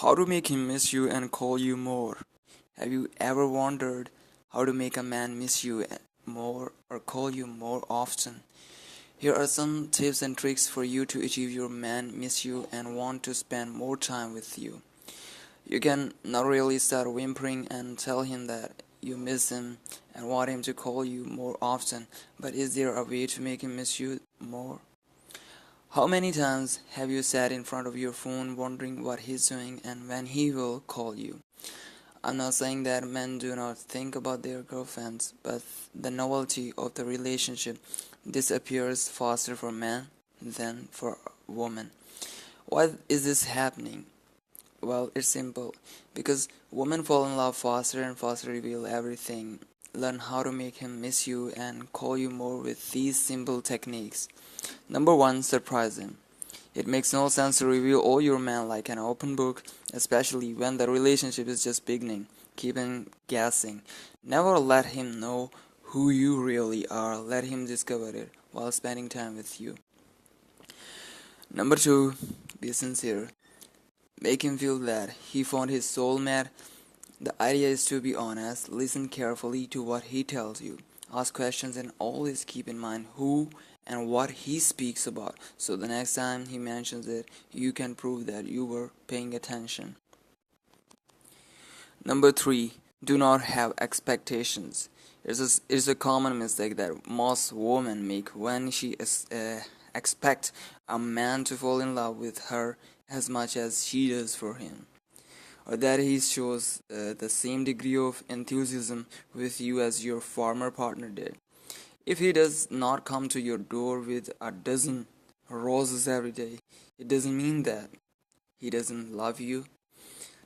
How to make him miss you and call you more. Have you ever wondered how to make a man miss you more or call you more often? Here are some tips and tricks for you to achieve your man miss you and want to spend more time with you. You can not really start whimpering and tell him that you miss him and want him to call you more often, but is there a way to make him miss you more? How many times have you sat in front of your phone wondering what he's doing and when he will call you? I'm not saying that men do not think about their girlfriends, but the novelty of the relationship disappears faster for men than for women. Why is this happening? Well, it's simple. Because women fall in love faster and faster reveal everything. Learn how to make him miss you and call you more with these simple techniques. Number 1. Surprise him. It makes no sense to reveal all your man like an open book, especially when the relationship is just beginning. Keep him guessing. Never let him know who you really are. Let him discover it while spending time with you. Number 2. Be sincere. Make him feel that he found his soulmate. The idea is to be honest, listen carefully to what he tells you, ask questions, and always keep in mind who and what he speaks about, so the next time he mentions it, you can prove that you were paying attention. Number 3. Do not have expectations. It's a common mistake that most women make when she expect a man to fall in love with her as much as she does for him, or that he shows the same degree of enthusiasm with you as your former partner did. If he does not come to your door with a dozen roses every day, it doesn't mean that he doesn't love you.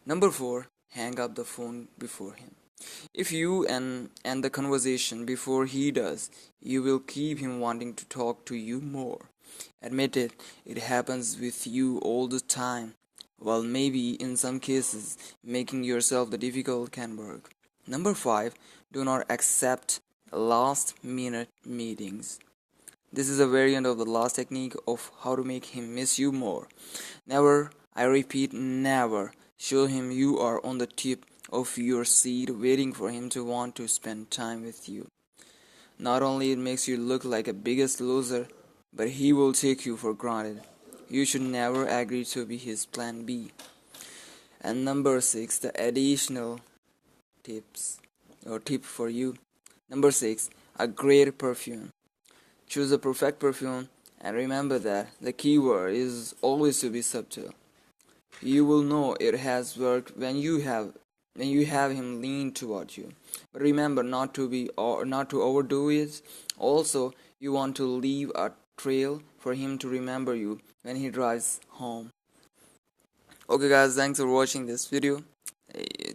Number 4. Hang up the phone before him. If you end the conversation before he does, you will keep him wanting to talk to you more. Admit it, it happens with you all the time. Well, maybe in some cases, making yourself the difficult can work. Number 5. Do not accept last minute meetings. This is a variant of the last technique of how to make him miss you more. Never, I repeat, never show him you are on the tip of your seat waiting for him to want to spend time with you. Not only it makes you look like a biggest loser, but he will take you for granted. You should never agree to be his plan B. And number 6, the additional tip for you. Number 6, a great perfume. Choose a perfect perfume and remember that the key word is always to be subtle. You will know it has worked when you have him lean toward you. But remember not to overdo it. Also, you want to leave a trail for him to remember you when he drives home. Okay guys, thanks for watching this video.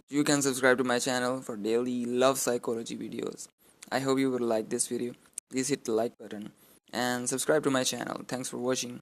You can subscribe to my channel for daily love psychology videos. I hope you will like this video. Please hit the like button and subscribe to my channel. Thanks for watching.